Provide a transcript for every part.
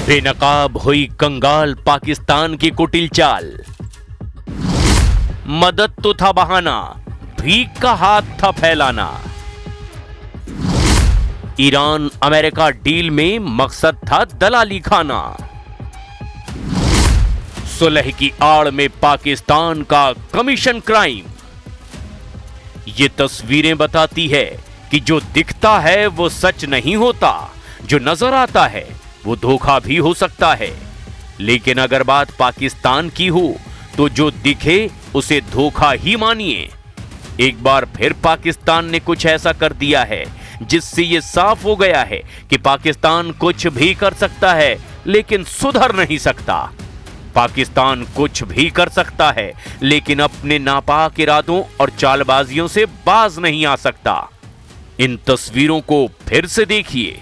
बेनकाब हुई कंगाल पाकिस्तान की कुटिल चाल। मदद तो था बहाना, भीख का हाथ था फैलाना। ईरान अमेरिका डील में मकसद था दलाली खाना। सुलह की आड़ में पाकिस्तान का कमीशन क्राइम। ये तस्वीरें बताती है कि जो दिखता है वो सच नहीं होता, जो नजर आता है वो धोखा भी हो सकता है। लेकिन अगर बात पाकिस्तान की हो तो जो दिखे उसे धोखा ही मानिए। एक बार फिर पाकिस्तान ने कुछ ऐसा कर दिया है जिससे यह साफ हो गया है कि पाकिस्तान कुछ भी कर सकता है लेकिन सुधर नहीं सकता। पाकिस्तान कुछ भी कर सकता है लेकिन अपने नापाक इरादों और चालबाजियों से बाज नहीं आ सकता। इन तस्वीरों को फिर से देखिए,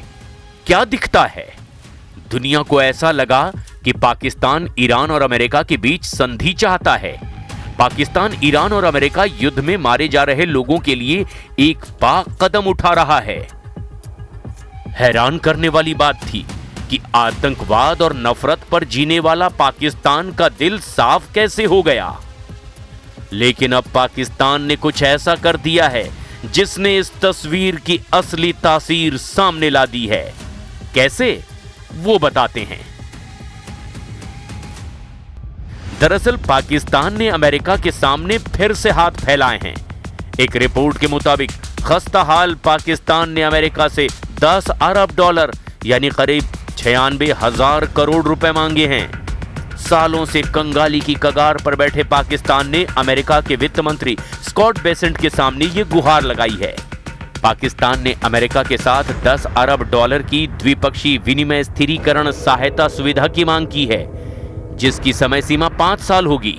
क्या दिखता है? दुनिया को ऐसा लगा कि पाकिस्तान ईरान और अमेरिका के बीच संधि चाहता है। पाकिस्तान ईरान और अमेरिका युद्ध में मारे जा रहे लोगों के लिए एक पाक कदम उठा रहा है। हैरान करने वाली बात थी कि आतंकवाद और नफरत पर जीने वाला पाकिस्तान का दिल साफ कैसे हो गया। लेकिन अब पाकिस्तान ने कुछ ऐसा कर दिया है जिसने इस तस्वीर की असली तासीर सामने ला दी है। कैसे, वो बताते हैं। दरअसल पाकिस्तान ने अमेरिका के सामने फिर से हाथ फैलाए हैं। एक रिपोर्ट के मुताबिक खस्ता हाल पाकिस्तान ने अमेरिका से 10 अरब डॉलर यानी करीब 96,000 करोड़ रुपए मांगे हैं। सालों से कंगाली की कगार पर बैठे पाकिस्तान ने अमेरिका के वित्त मंत्री स्कॉट बेसेंट के सामने ये गुहार लगाई है। पाकिस्तान ने अमेरिका के साथ 10 अरब डॉलर की द्विपक्षीय विनिमय स्थिरीकरण सहायता सुविधा की मांग की है, जिसकी समय सीमा 5 साल होगी।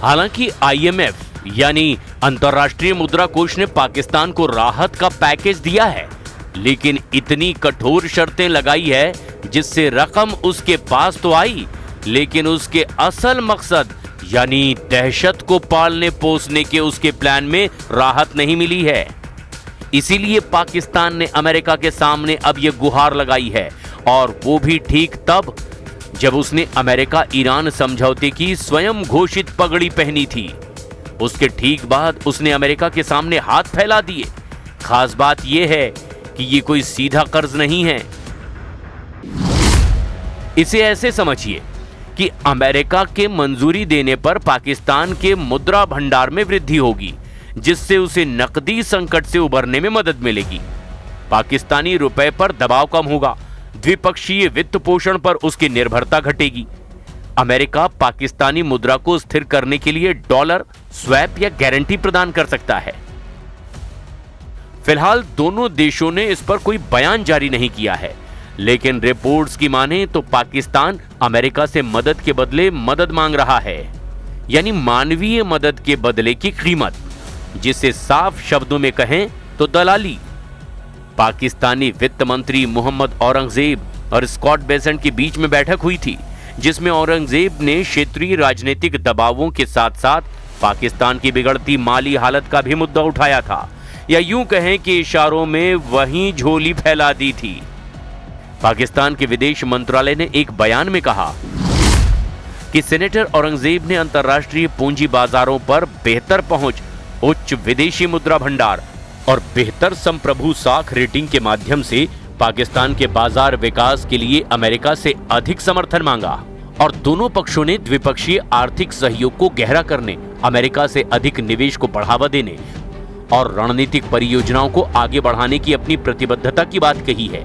हालांकि IMF यानी अंतर्राष्ट्रीय मुद्रा कोष ने पाकिस्तान को राहत का पैकेज दिया है, लेकिन इतनी कठोर शर्तें लगाई है जिससे रकम उसके पास तो आई, लेकिन उसके असल मकसद यानी दहशत को पालने पोसने के उसके प्लान में राहत नहीं मिली है। इसीलिए पाकिस्तान ने अमेरिका के सामने अब यह गुहार लगाई है, और वो भी ठीक तब जब उसने अमेरिका ईरान समझौते की स्वयं घोषित पगड़ी पहनी थी। उसके ठीक बाद उसने अमेरिका के सामने हाथ फैला दिए। खास बात यह है कि ये कोई सीधा कर्ज नहीं है। इसे ऐसे समझिए कि अमेरिका के मंजूरी देने पर पाकिस्तान के मुद्रा भंडार में वृद्धि होगी, जिससे उसे नकदी संकट से उबरने में मदद मिलेगी। पाकिस्तानी रुपए पर दबाव कम होगा, द्विपक्षीय वित्त पोषण पर उसकी निर्भरता घटेगी। अमेरिका पाकिस्तानी मुद्रा को स्थिर करने के लिए डॉलर स्वैप या गारंटी प्रदान कर सकता है। फिलहाल दोनों देशों ने इस पर कोई बयान जारी नहीं किया है, लेकिन रिपोर्ट्स की माने तो पाकिस्तान अमेरिका से मदद के बदले मदद मांग रहा है, यानी मानवीय मदद के बदले की कीमत, जिसे साफ शब्दों में कहें तो दलाली। पाकिस्तानी वित्त मंत्री मोहम्मद औरंगजेब और स्कॉट बेसेंट के बीच में बैठक हुई थी, जिसमें औरंगजेब ने क्षेत्रीय राजनीतिक दबावों के साथ साथ पाकिस्तान की बिगड़ती माली हालत का भी मुद्दा उठाया था, या यूं कहें कि इशारों में वहीं झोली फैला दी थी। पाकिस्तान के विदेश मंत्रालय ने एक बयान में कहा कि सेनेटर औरंगजेब ने अंतर्राष्ट्रीय पूंजी बाजारों पर बेहतर पहुंच, उच्च विदेशी मुद्रा भंडार और बेहतर संप्रभु साख रेटिंग के माध्यम से पाकिस्तान के बाजार विकास के लिए अमेरिका से अधिक समर्थन मांगा, और दोनों पक्षों ने द्विपक्षीय आर्थिक सहयोग को गहरा करने, अमेरिका से अधिक निवेश को बढ़ावा देने और रणनीतिक परियोजनाओं को आगे बढ़ाने की अपनी प्रतिबद्धता की बात कही है।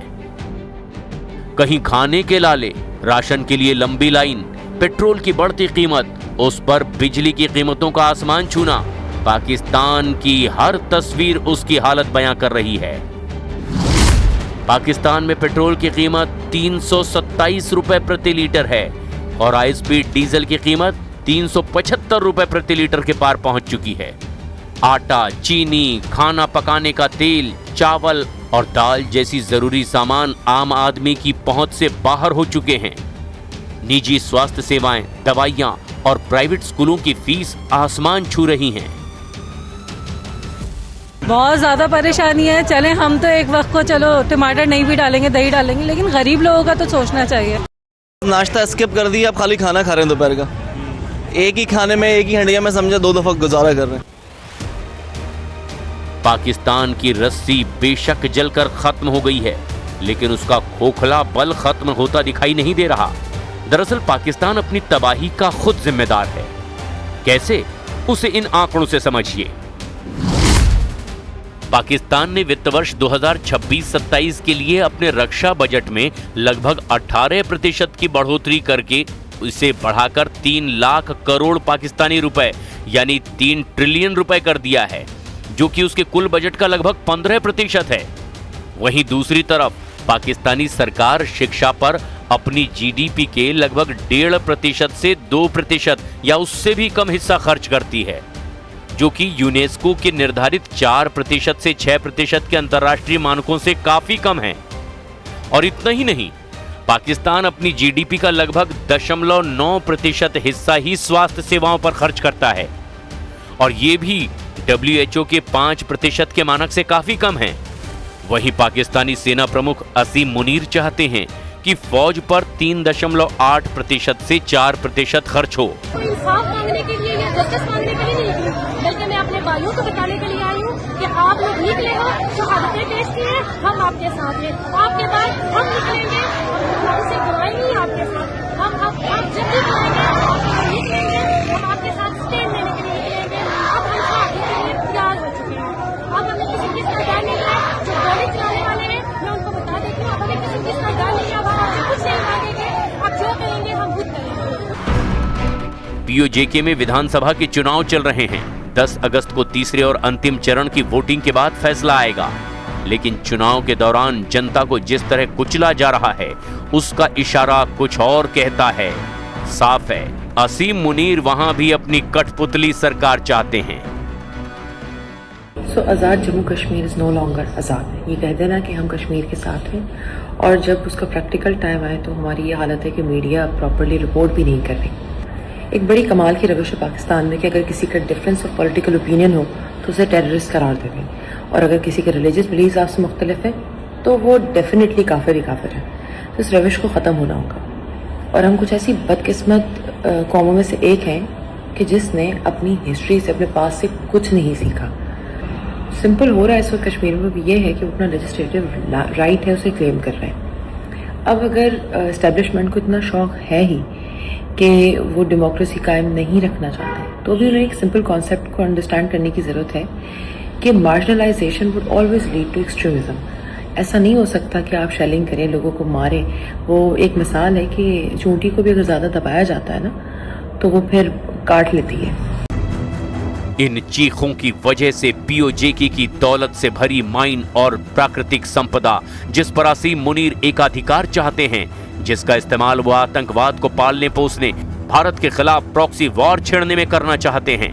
कहीं खाने के लाले, राशन के लिए लंबी लाइन, पेट्रोल की बढ़ती कीमत, उस पर बिजली की कीमतों का आसमान छूना, पाकिस्तान की हर तस्वीर उसकी हालत बयां कर रही है। पाकिस्तान में पेट्रोल की कीमत 327 रुपए प्रति लीटर है और हाई स्पीड डीजल की कीमत 375 रुपए प्रति लीटर के पार पहुंच चुकी है। आटा, चीनी, खाना पकाने का तेल, चावल और दाल जैसी जरूरी सामान आम आदमी की पहुंच से बाहर हो चुके हैं। निजी स्वास्थ्य सेवाएं, दवाइयां और प्राइवेट स्कूलों की फीस आसमान छू रही हैं। बहुत ज़्यादा परेशानी है। चले हम तो एक वक्त को चलो टमाटर नहीं भी डालेंगे, दही डालेंगे, लेकिन गरीब लोगों का तो सोचना चाहिए। नाश्ता स्किप कर दिया, अब खाली खाना खा रहे हैं दोपहर का। एक ही खाने में एक ही हंडिया में समझा 2 दफ़ा गुजारा कर रहे हैं। पाकिस्तान की रस्सी बेशक जलकर खत्म हो गई है, लेकिन उसका खोखला बल खत्म होता दिखाई नहीं दे रहा। दरअसल पाकिस्तान अपनी तबाही का खुद जिम्मेदार है। कैसे? उसे इन आंकड़ों से समझिए। पाकिस्तान ने वित्त वर्ष 2026-27 के लिए अपने रक्षा बजट में लगभग 18% की बढ़ोतरी करके इसे बढ़ाकर 3 लाख करोड़ पाकिस्तानी रुपए यानी 3 ट्रिलियन रुपए कर दिया है, जो कि उसके कुल बजट का लगभग 15% है। वहीं दूसरी तरफ पाकिस्तानी सरकार शिक्षा पर अपनी जीडीपी के लगभग 1.5% से 2% या उससे भी कम हिस्सा खर्च करती है, जो कि यूनेस्को के निर्धारित 4% से 6% के अंतर्राष्ट्रीय मानकों से काफी कम है। और इतना ही नहीं, पाकिस्तान अपनी जीडीपी का लगभग 0.9% हिस्सा ही स्वास्थ्य सेवाओं पर खर्च करता है, और ये भी WHO के 5% के मानक से काफी कम है। वहीं पाकिस्तानी सेना प्रमुख असीम मुनीर चाहते हैं कि फौज पर 3.8% से 4% खर्च हो। इंसाफ मांगने के लिए या जस्टिस मांगने के लिए नहीं निकली, बल्कि मैं अपने भाइयों को बताने के लिए आई हूँ कि आप लोग निकले हो, शहादतें पेश की हैं, हम आपके साथ हैं। आपके बाद हम निकलेंगे, हमसे गवाही नहीं आपके साथ। हम जब भी बुलाएंगे आपके लिए निकलेंगे, हम आपके साथ स्टैंड लेने के लिए निकलेंगे। अब हम शहादत के लिए तैयार हो चुके हैं। अब हमें किसी की सरकार नहीं है, जो गोली चलाने वाले हैं मैं उनको बता देती हूँ, अब हमें किसी की सरकार नहीं है, अब हम आपसे कुछ नहीं मांगेंगे, आप जो कहेंगे हम खुद करेंगे। पीओजेके में विधानसभा के चुनाव चल रहे हैं। 10 अगस्त को तीसरे और अंतिम चरण की वोटिंग के बाद फैसला आएगा, लेकिन चुनाव के दौरान जनता को जिस तरह कुचला जा रहा है, उसका इशारा कुछ और कहता है। साफ है, असीम मुनीर वहां भी अपनी कठपुतली सरकार चाहते हैं। Azad Jammu Kashmir is no longer Azad. ये कह देना कि हम कश्मीर के साथ हैं, और जब उसका प्रैक्टिकल टाइम आए तो हमारी ये हालत है कि मीडिया प्रॉपर्ली रिपोर्ट भी नहीं कर रही। एक बड़ी कमाल की रविश है पाकिस्तान में कि अगर किसी का डिफरेंस ऑफ पॉलिटिकल ओपिनियन हो तो उसे टेररिस्ट करार देंगे, और अगर किसी के रिलीजियस बिलीफ आपसे मुख्तलिफ है तो वो डेफिनेटली काफिर ही काफिर है। तो इस रविश को ख़त्म होना होगा। और हम कुछ ऐसी बदकिस्मत कौमों में से एक हैं कि जिसने अपनी हिस्ट्री से, अपने पास से कुछ नहीं सीखा। सिंपल हो रहा है इस वक्त कश्मीर में भी ये है कि वो अपना लेजिस्लेटिव राइट है उसे क्लेम कर रहे हैं। अब अगर एस्टेब्लिशमेंट को इतना शौक है ही कि वो डेमोक्रेसी कायम नहीं रखना चाहते, तो भी उन्हें एक सिंपल कॉन्सेप्ट को अंडरस्टैंड करने की ज़रूरत है कि marginalisation would always lead to extremism. ऐसा नहीं हो सकता कि आप शेलिंग करें, लोगों को मारें। वो एक मिसाल है कि चूंटी को भी अगर ज़्यादा दबाया जाता है ना, तो वो फिर काट लेती है। इन चीखों की वजह से पीओजेके की दौलत से भरी माइन और प्राकृतिक संपदा, जिस पर असीम मुनीर एकाधिकार चाहते हैं, जिसका इस्तेमाल वो आतंकवाद को पालने पोसने, भारत के खिलाफ प्रॉक्सी वॉर छेड़ने में करना चाहते हैं।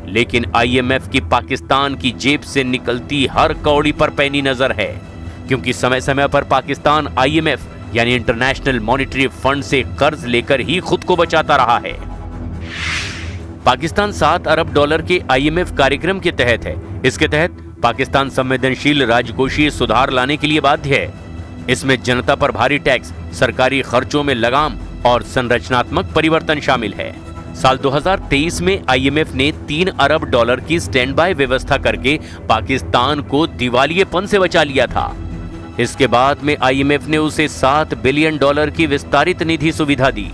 लेकिन आईएमएफ की पाकिस्तान की जेब से निकलती हर कौड़ी पर पैनी नजर है, क्योंकि समय समय पर पाकिस्तान आईएमएफ यानी इंटरनेशनल मॉनिटरी फंड से कर्ज लेकर ही खुद को बचाता रहा है। पाकिस्तान $7 अरब के आईएमएफ कार्यक्रम के तहत है। इसके तहत पाकिस्तान संवेदनशील राजकोषीय सुधार लाने के लिए बाध्य है। इसमें जनता पर भारी टैक्स, सरकारी खर्चों में लगाम और संरचनात्मक परिवर्तन शामिल है। साल 2023 में आईएमएफ ने $3 अरब की स्टैंड बाय व्यवस्था करके पाकिस्तान को दिवालियेपन से बचा लिया था। इसके बाद में आईएमएफ ने उसे $7 बिलियन की विस्तारित निधि सुविधा दी।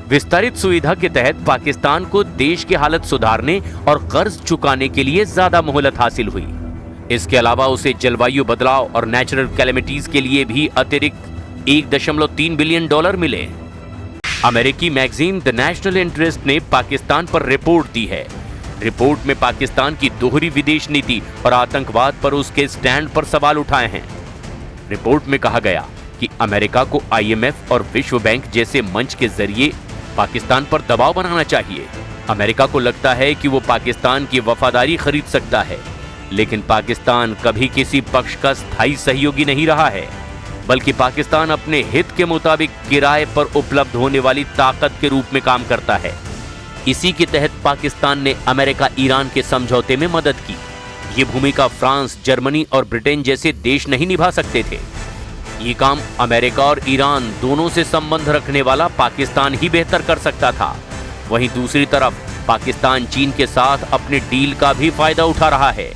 विस्तारित सुविधा के तहत पाकिस्तान को देश की हालत सुधारने और कर्ज चुकाने के लिए ज्यादा मोहलत हासिल हुई। इसके अलावा उसे जलवायु बदलाव और नेचुरल कैलेमिटीज के लिए भी अतिरिक्त $1.3 बिलियन मिले। अमेरिकी मैगजीन द नेशनल इंटरेस्ट ने पाकिस्तान पर रिपोर्ट दी है। रिपोर्ट में पाकिस्तान की दोहरी विदेश नीति और आतंकवाद पर उसके स्टैंड पर सवाल उठाए हैं। रिपोर्ट में कहा गया कि अमेरिका को आईएमएफ और विश्व बैंक जैसे मंच के जरिए पाकिस्तान पर दबाव बनाना चाहिए। अमेरिका को लगता है कि वो पाकिस्तान की वफादारी खरीद सकता है, लेकिन पाकिस्तान कभी किसी पक्ष का स्थायी सहयोगी नहीं रहा है, बल्कि पाकिस्तान अपने हित के मुताबिक किराए पर उपलब्ध होने वाली ताकत के रूप में काम करता है। इसी के तहत पाकिस्तान ने अमेरिका ईरान के समझौते में मदद की। ये भूमिका फ्रांस, जर्मनी और ब्रिटेन जैसे देश नहीं निभा सकते थे। ये काम अमेरिका और ईरान दोनों से संबंध रखने वाला पाकिस्तान ही बेहतर कर सकता था। वहीं दूसरी तरफ पाकिस्तान चीन के साथ अपने डील का भी फायदा उठा रहा है।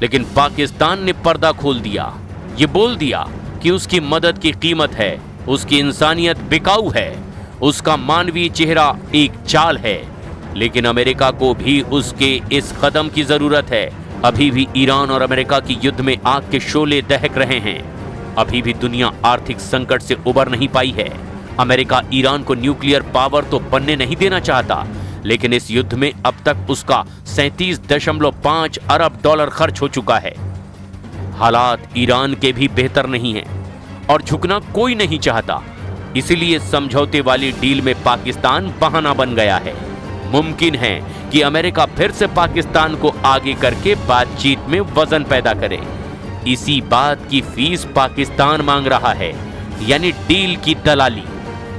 लेकिन पाकिस्तान ने पर्दा खोल दिया, ये बोल दिया कि उसकी मदद की कीमत है, उसकी इंसानियत बिकाऊ है, उसका मानवीय चेहरा एक चाल है। लेकिन अमेरिका को भी उसके इस कदम की जरूरत है। अभी भी ईरान और अमेरिका की युद्ध में आग के शोले दहक रहे हैं। अभी भी दुनिया आर्थिक संकट से उबर नहीं पाई है। अमेरिका ईरान को न्यूक्लियर पावर तो बनने नहीं देना चाहता, लेकिन इस युद्ध में अब तक उसका 37.5 अरब डॉलर खर्च हो चुका है। हालात ईरान के भी बेहतर नहीं हैं और झुकना कोई नहीं चाहता। इसलिए समझौते वाली डील में पाकिस्तान बहाना बन गया है। मुमकिन है कि अमेरिका फिर से पाकिस्तान को आगे करके बातचीत में वजन पैदा करे। इसी बात की फीस पाकिस्तान मांग रहा है, यानी डील की दलाली।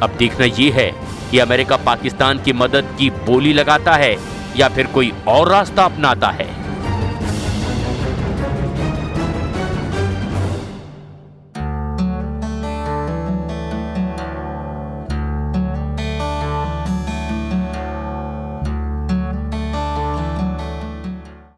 अब देखना यह है कि अमेरिका पाकिस्तान की मदद की बोली लगाता है या फिर कोई और रास्ता अपनाता है।